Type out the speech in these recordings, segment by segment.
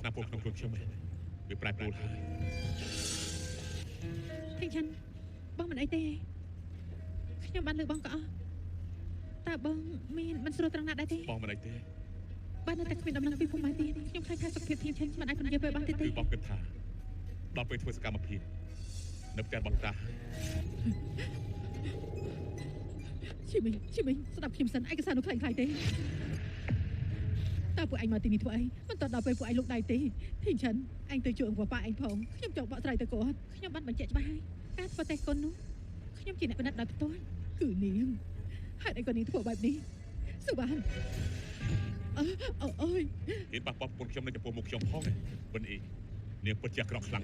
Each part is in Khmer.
ឆ្នាំពុកក្នុងខ្លួនខ្ញុំឯងវាប្រែប្រួលហើយធីងឆាន់បងមិនអីទេខ្ញុំបានលើកបងក៏អស់តើបងមានមិនស្រួលត្រង់ណាដែរទេបងមិនអីទេបានតែគ្មានដំណឹងពីពុកម៉ែទេខ្ញុំខ្លាចថាសុខភាពធីងឆាន់មិនអាចនិយាយទៅបានទេគឺបងគិតថាដល់ពេលធ្វើសកម្មភាពនៅផ្ទះបងតាជីមីស្ដាប់ខ្ញុំសិនឯកសារនោះខ្លាំងៗទេតើពួកឯងមកទីនេះធ្វើអីមិនតដល់ពេលពួកឯងលុកដៃទេធីងឆាន់ឯងទៅជួយអង្គប៉ាឯងផងខ្ញុំចង់បកស្រាយទៅគាត់ខ្ញុំបានបញ្ជាក់ច្បាស់ហើយការធ្វើតេស្តកូននោះខ្ញុំជាអ្នកពិនិត្យដោយផ្ទាល់គឺនាងហេតុអីក៏នាងធ្វើបែបនេះសុបានអូយហ៊ានប៉ះពាល់ប្រពន្ធខ្ញុំនៅចំពោះមុខខ្ញុំផងវិនអ៊ីនាងពិតជាអាក្រក់ខ្លាំង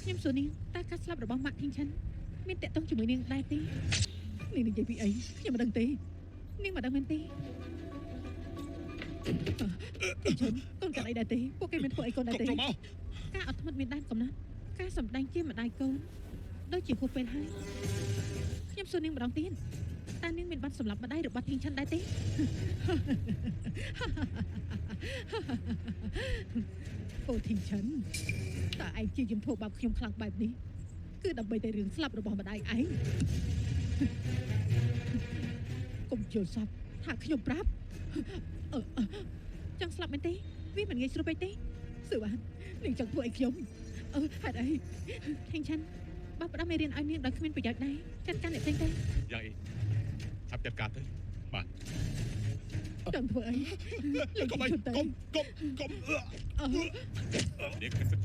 ខ្ញុំសួរនាងតើការស្លាប់របស់ម៉ាក់ធីងឆាន់មានតកតងជាមួយនាងដែរទេនាងនិយាយពីអីខ្ញុំមិនដឹងទេនាងមិនដឹងមែនទេធីងឆាន់កូនកាត់អីដែរទេពួកគេមានធ្វើអីកូនដែរទេការអត់ធ្មត់មានដែនកំណត់ការសម្ដែងជាម្ដាយកូនដូចជាហួសពេលហើយខ្ញុំសួរនាងម្ដងទៀតតើនាងមានបានសម្លាប់ម្ដាយរបស់ធីងឆាន់ដែរទេអូធីងឆាន់តើឯងជាយមធ្វើបាបខ្ញុំខ្លាំងបែបនេះគឺដើម្បីតែរឿងស្លាប់របស់ម្ដាយឯងកុំយល់សប្តិថាខ្ញុំប្រាប់ចង់ស្លាប់មែនទេវាមិនងាយស្រួលពេកទេសឺបាននាងចង់ធ្វើឲ្យខ្ញុំហេតុអីធីងឆាន់បោះផ្ដាំមេរៀនឲ្យនាងដោយគ្មានប្រយោជន៍ដែរចាត់ការអ្នកផ្សេងទៅយ៉ាងអីឆាប់ចាត់ការទៅបាទចង់ធ្វើអីកុំនាងគិត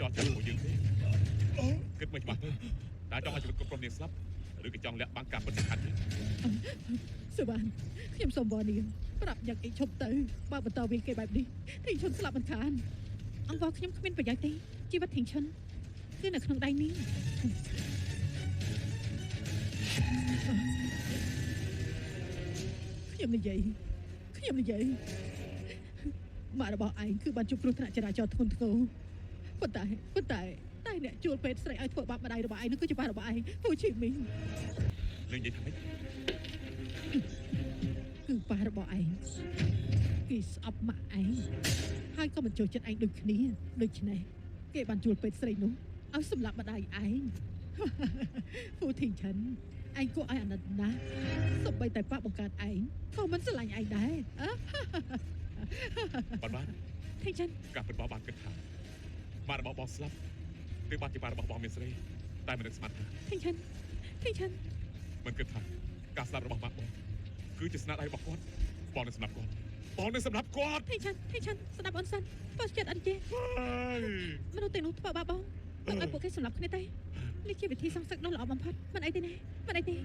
ចោះចាំពួកយើងទេគិតមិនច្បាស់ទេតើចង់ឲ្យជីវិតគ្រប់ក្រុមនាងស្លាប់ឬក៏ចង់លាក់បាំងការពិតសំខាន់ទេសឺបានខ្ញុំសូមវល់នាងប្រាប់យ៉ាងអីឈប់ទៅបើបន្តវាគេបែបនេះធីងឆាន់ស្លាប់មិនខានអង្វរខ្ញុំគ្មានប្រយោជន៍ទេជីវិតធីងឆាន់គឺនៅក្នុងដៃនាងខ្ញុំនិយាយម៉ាក់របស់ឯងគឺបានជួបគ្រោះថ្នាក់ចរាចរណ៍ធ្ងន់ធ្ងរប៉ុន្តែអ្នកជួលពេទ្យស្រីឲ្យធ្វើបាបម្ដាយរបស់ឯងនោះគឺជាបាបរបស់ឯងពូជីមីងនឹងនិយាយថាម៉េចគឺបាបរបស់ឯងគេស្អប់ម៉ាក់ឯងហើយក៏មិនចូលចិត្តឯងដូចគ្នាដូច្នេះគេបានជួលពេទ្យស្រីនោះឲ្យសម្លាប់ម្ដាយឯងពូធីងឆាន់ឯងគួរឲ្យអាណិតណាស់សូម្បីតែប៉ាបង្កើតឯងក៏មិនស្រឡាញ់ឯងដែរបានធីងឆាន់ការពិតបងបានគិតថាម៉ាក់របស់បងស្លាប់ទើបបាត់ជាម៉ាក់របស់បងមានស្រីតែមិននឹកស្មានថាធីងឆាន់មិនគិតថាការស្លាប់របស់ម៉ាក់បងគឺជាស្នាដៃរបស់គាត់បងនឹងសម្លាប់គាត់ធីងឆាន់ស្ដាប់អូនសិនបើចិត្តអត់ទេមនុស្សទាំងនោះធ្វើបាបបងមិនឲ្យពួកគេសម្លាប់គ្នាទេនេះជាវិធីសងសឹកដ៏ល្អបំផុតមិនអីទេណាមិនអីទេ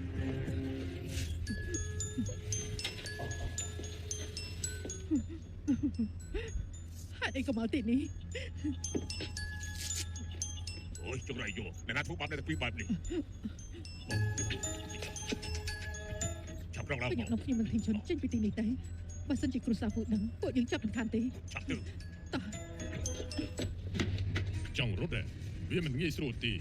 ហេតុអីក៏មកទីនេះអូយចង្រៃយកអ្នកណាធ្វើបាបអ្នកទាំងពីរបែបនេះចាប់រងឡើងខ្ញុំមិនធីងឆាន់ចេញពីទីនេះទេបើសិនជាគ្រូសាពួកដឹងពួកយើងចាប់មិនខានទេចាប់ទៅតោះចង់រត់វាមិនងាយស្រួលទេ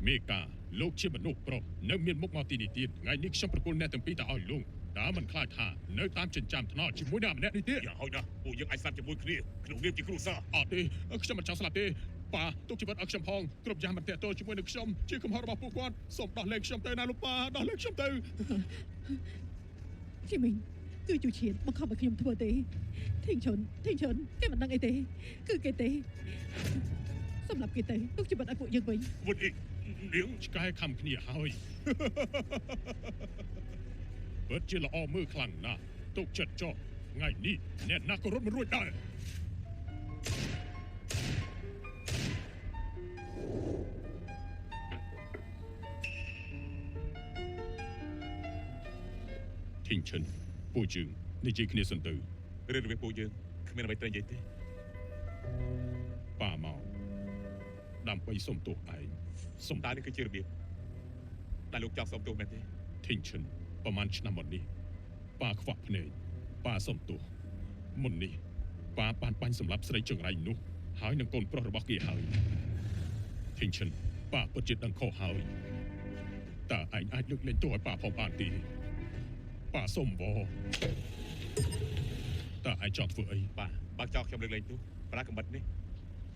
មេកាលោកជាមនុស្សប្រុសនៅមានមុខមកទីនេះទៀតថ្ងៃនេះខ្ញុំប្រគល់អ្នកទាំងពីរទៅឲ្យលោកតើមិនខ្លាចថានៅតាមចិញ្ចើមថ្នល់ជាមួយអ្នកម្នាក់នេះទេយ៉ាងហោចណាស់ពួកយើងអាចស្លាប់ជាមួយគ្នាក្នុងនាមជាគ្រួសារអត់ទេខ្ញុំមិនចង់ស្លាប់ទេប៉ាទុកជីវិតឲ្យខ្ញុំផងគ្រប់យ៉ាងមិនតាក់ទងជាមួយនឹងខ្ញុំជាកំហុសរបស់ពួកគាត់សូមដោះលែងខ្ញុំទៅណាលោកប៉ាដោះលែងខ្ញុំទៅជីមីងគឺជូឈៀនបង្ខំឲ្យខ្ញុំធ្វើទេធីងឆាន់គេមិនដឹងអីទេគឺគេទេសម្រាប់គេទៅទុកជីវិតឲ្យពួកយើងវិញវិនអ៊ីនាងឆ្កែខំគ្នាហើយពិតជាល្អមើលខ្លាំងណាស់ទុកចិត្តចុះថ្ងៃនេះអ្នកណាក៏រត់មិនរួចដែរធីងឆាន់ពួកយើងនិយាយគ្នាសិនទៅរឿងរវាងពួកយើងគ្មានអ្វីត្រូវនិយាយទេប៉ាមកដើម្បីសុំទោសឯងសុំតើនេះគឺជារបៀបដែលលោកចង់សុំទោសមែនទេធីងឆាន់ប្រហែលឆ្នាំមុននេះប៉ាខ្វាក់ភ្នែកប៉ាសុំទោសមុននេះប៉ាបានបាញ់សម្លាប់ស្រីចង្រៃនោះហើយនឹងកូនប្រុសរបស់គេហើយធីងឆាន់ប៉ាពិតជាដឹងខុសហើយតើឯងអាចលើកលែងទោសឲ្យប៉ាផងបានទេប៉ាសុំវតើឯងចង់ធ្វើអីប៉ា បើចោលខ្ញុំលើកលែងទោសប្រាកំបិតនេះ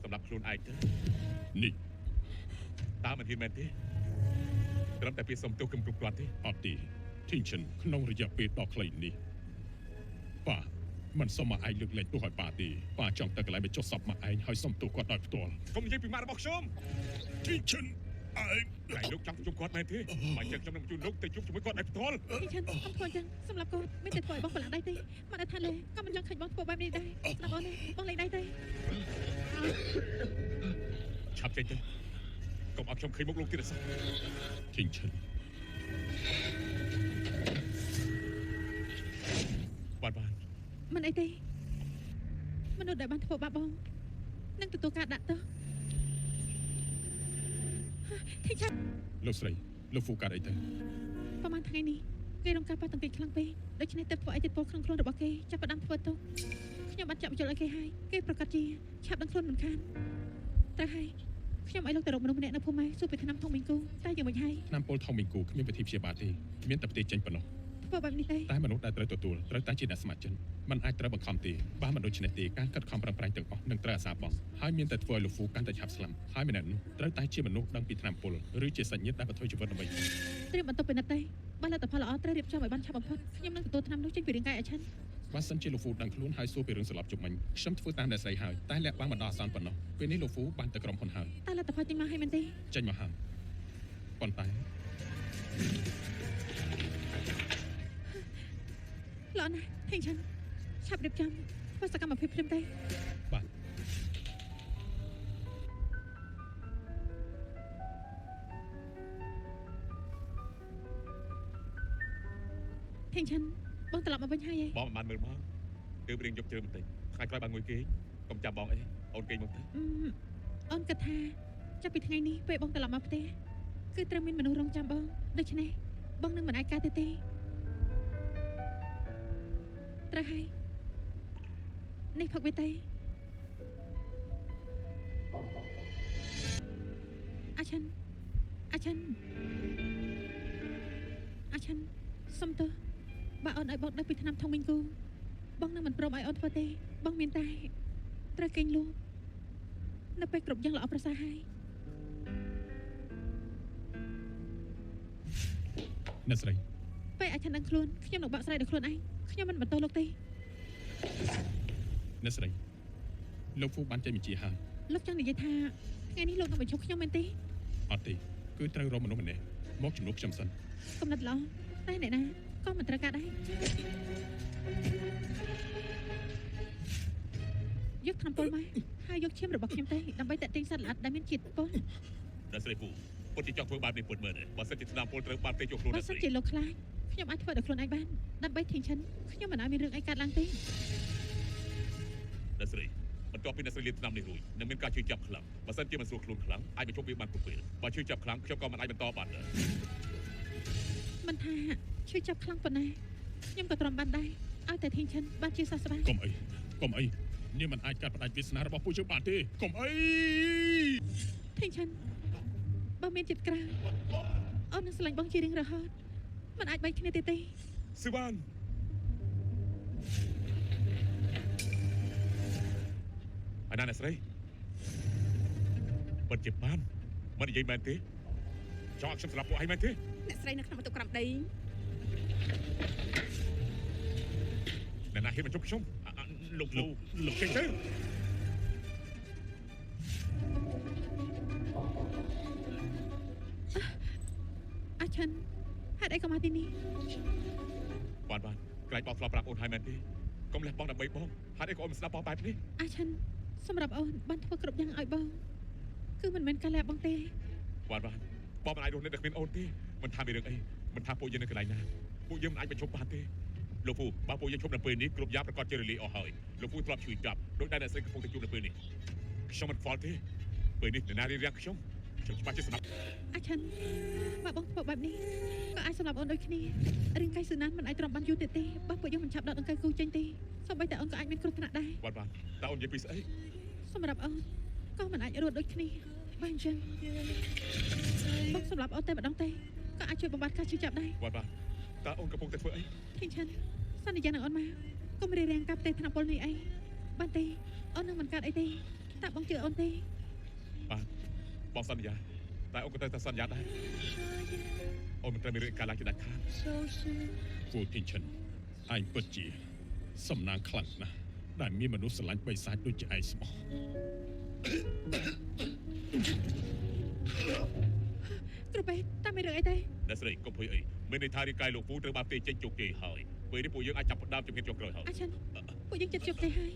សម្រាប់ខ្លួនឯងទៅ នេះ តើមិនហ៊ានមែនទេត្រឹមតែពាក្យសុំទោសខ្ញុំគ្រប់គ្រាន់ទេ អត់ទេធីងឈិនក្នុងរយៈពេលដ៏ខ្លីនេះប៉ាមិនសមមកឯងលើកលែងទោសឲ្យប៉ាទេប៉ាចង់ទៅកន្លែងបញ្ចុះសពមកឯងហើយសុំទោសគាត់ដោយផ្ទាល់ កុំនិយាយពីម៉ាក់របស់ខ្ញុំ ធីងឈិនឯង តែលោកចង់ជួបគាត់មែនទេមិនចឹងខ្ញុំនឹងជួបលោកទៅជួបជាមួយគាត់ដោយផ្ទាល់ ធីងឆានកុំធ្វើអញ្ចឹងសម្រាប់គាត់មិនតែធ្វើឲ្យបងប្រឡាក់ដៃទេមកដល់ថាលេក៏មិនចង់ឃើញបងធ្វើបែបនេះដែរស្ដាប់អូនទេបងលេងដៃទេ ឆាប់ចេញទៅកុំឲ្យខ្ញុំឃើញមុខលោកទៀតទេ ធីងឈិន បាន មិនអីទេមនុស្សដែលបានធ្វើបាបបងនឹងទទួលការដាក់ទោសធីងឆាន លោកស្រីលោកហ្វូកាត់អីទៅ ប្រហែលថ្ងៃនេះគេរងការប៉ះទង្គិចខ្លាំងពេកដូច្នេះទៅធ្វើអីទៀតពលក្នុងខ្លួនរបស់គេចាប់ផ្ដើមធ្វើទោសខ្ញុំបានចាប់បញ្ចូលឲ្យគេហើយគេប្រកាសជាឆាប់ដឹងខ្លួនមិនខានត្រូវហើយខ្ញុំឲ្យលោកទៅរកមនុស្សម្នាក់នៅភូមិម៉ែសួរពីថ្នាំធំមីងគូតែយ៉ាងម៉េចហើយ ឆ្នាំពលថងមីងគូគ្មានវិធីព្យាបាលទេមានតែប្រទេសចេញប៉ុណ្ណោះ ធ្វើបែបនេះទេ តែមនុស្សដែលត្រូវទទួលត្រូវតែជាអ្នកស្ម័គ្រចិត្តมันអាចត្រូវបង្ខំទេបើមិនដូច្នេះទេការកាត់ខំប្រឹងប្រែងទាំងអស់នឹងត្រូវអាសាបង់ហើយមានតែធ្វើឲ្យលោកហ្វូកាន់តែឆាប់ស្លាប់ហើយម្នាក់នោះត្រូវតែជាមនុស្សដឹងពីថ្នាំពលឬជាសាច់ញាតិដែលបថុយជីវិតដើម្បី ត្រៀមបន្ទប់ពិនិត្យទេបើលទ្ធផលល្អត្រូវរៀបចំឲ្យបានឆាប់បំផុតខ្ញុំនឹងទទួលថ្នាំនោះចេញពីរាងកាយអាឆាន បើសិនជាលោកហ្វូដឹងខ្លួនហើយសួរពីរឿងស្លាប់ជុំមិញខ្ញុំធ្វើតាមអ្នកស្រីហើយតែលាក់បាំងបណ្ដោះអាសន្នប៉ុណ្ណោះពេលនេះលោកហ្វូបានទៅក្រុមហ៊ុនហើយ តែលទ្ធផលចេញមកហើយមែនទេ ចេញមកហើយប៉ុន្តែ ល្អណាស់ធីងឆានឆាប់រៀបចំធ្វើសកម្មភាពភ្លាមទេ បាទ ធីងឆានបងត្រឡប់មកវិញហើយឯង បងមិនបានមើលមកទើបរៀងយកជើងបន្តិចថ្ងៃក្រោយបានងុយគេកុំចាំបងអីអូនគេមកទៅ អូនគិតថាចាប់ពីថ្ងៃនេះពេលបងត្រឡប់មកផ្ទះគឺត្រូវមានមនុស្សរងចាំបងដូច្នេះបងនឹងមិនអាចកើតទេត្រូវហើយនេះផឹកវាទេអាឆានសុំទោសបើអូនឲ្យបងដឹងពីថ្នាំធំមីងគូបងនឹងមិនព្រមឲ្យអូនធ្វើទេបងមានតែត្រូវកេងលក់នៅពេលគ្រប់យ៉ាងល្អប្រសើរហើយ អ្នកស្រី ពេលអាឆានដឹងខ្លួនខ្ញុំនឹងបាក់ស្រាយដល់ខ្លួនឯងខ្ញុំមិនបន្តលោកទេ អ្នកស្រីលោកហ្វូបានចេញបញ្ជាហើយ លោកចង់និយាយថាថ្ងៃនេះលោកនឹងបញ្ឈប់ខ្ញុំមែនទេ អត់ទេគឺត្រូវរកមនុស្សម្នាក់មកជំនួសខ្ញុំសិន កំណត់ល្អតែអ្នកណាក៏មិនត្រូវការដែរយកថ្នាំពុលមកហើយយកឈាមរបស់ខ្ញុំទៅដើម្បីតាក់ទាញសត្វល្អិតដែលមានជាតិពុល អ្នកស្រីពូពុតជាចង់ធ្វើបែបនេះពុតមើលបើសិនជាស្នាមពលត្រូវបានពេកយកខ្លួន បើ អ្នក សិ ស្ ន រី ជាលោកខ្លាចខ្ញុំអាចធ្វើដល់ខ្លួនឯងបានដើម្បីធីងឆានខ្ញុំមិនឲ្យមានរឿងអីកើតឡើងទេ អ្នកស្រីបន្ទាប់ពីអ្នកស្រីលាបថ្នាំនេះរួចនឹងមានការជឿចាប់ខ្លាំងបើសិនជាមិនស្រួលខ្លួនខ្លាំងអាចបញ្ចុះវាបានគ្រប់ពេលបើជឿចាប់ខ្លាំងខ្ញុំក៏មិនអាចបន្តបានដែរ មិនថាឈឺចាប់ខ្លាំងប៉ុណ្ណាខ្ញុំក៏ទ្រាំបានដែរឲ្យតែធីងឆានបានជាសះស្បើយ កុំអីនេះមិនអាចកាត់ផ្ដាច់វាសនារបស់ពួកយើងបានទេកុំអី ធីងឆានបើមានចិត្តក្រៅអូននឹងស្រឡាញ់បងជារៀងរហូតមិនអាចបែកគ្នាទេ ស៊ឺបានអាណាអ្នកស្រីពិតជាបានមិននិយាយមែនទេចង់ឲ្យខ្ញុំស្លាប់ពួកឯងមែនទេ អ្នកស្រីនៅក្នុងបន្ទប់ក្រោមដី អ្នកណាហ៊ានបញ្ចុះខ្ញុំលោកចេញទៅ អាឆានហេតុអីក៏មកទីនេះ បានក្រែងបងធ្លាប់ប្រាប់អូនហើយមែនទេកុំលះបង់ដើម្បីបងហេតុអីក៏អូនមិនស្ដាប់បងបែបនេះ អាឆានសម្រាប់អូនបានធ្វើគ្រប់យ៉ាងឲ្យបងគឺមិនមែនការលះបង់ទេ បានបងមិនអាចរស់នៅតែគ្មានអូនទេមិនថាមានរឿងអីមិនថាពួកយើងនៅកន្លែងណាពួកយើងមិនអាចបញ្ឈប់បានទេលោកពូបើពួកយើងឈប់នៅពេលនេះគ្រប់យ៉ាងប្រកាសជារលាយអស់ហើយលោកពូធ្លាប់ជួយចាប់ដោយតែអ្នកស្រីកំពុងតែជួបនៅពេលនេះខ្ញុំមិនខ្វល់ទេពេលនេះអ្នកណារៀបរៀងខ្ញុំច្បាស់ជាស្ដាប់ អាឆានបើបងធ្វើបែបនេះក៏អាចសម្រាប់អូនដូចគ្នារាងកាយស៊ឺណានមិនអាចទ្រាំបានយូរទៀតទេបើពួកយើងមិនឆាប់ដកដង្កូវគូចេញទេសូម្បីតែអូនក៏អាចមានគ្រោះថ្នាក់ដែរ បានតើអូននិយាយពីស្អី សម្រាប់អូនក៏មិនអាចរស់ដូចគ្នាបើអញ្ចឹងបងសម្រាប់អូនតែម្ដងទេក៏អាចជួយបំបត្តិការឈឺចាប់ដែរ បានតើអូនកំពុងតែធ្វើអី ធីងឆានសន្យានឹងអូនមកកុំរារាំងការផ្ទេរថ្នាំពុលនេះអី បានទេអូននឹងមិនកាត់អីទេតាបងជឿអូនទេ បាទបងសន្យាតែអូនក៏ត្រូវតែសន្យាដែរអូនមិនត្រូវមានរឿងការឡើងជាដាច់ខាត គូធីនឈិនឯងពិតជាសំណាងខ្លាំងណាស់ដែលមានមនុស្សស្រឡាញ់បិសាចដូចជាឯងស្មោះ គ្រូពេទ្យតាមានរឿងអីទេ អ្នកស្រីកុំភ័យអីមានន័យថារាងកាយលោកពូត្រូវបានទេចេញជោគជ័យហើយពេលនេះពួកយើងអាចចាប់ផ្ដើមជំនាញចុងក្រោយហើយ អាឆាន់ពួកយើងចិត្តជប់ទេហើយ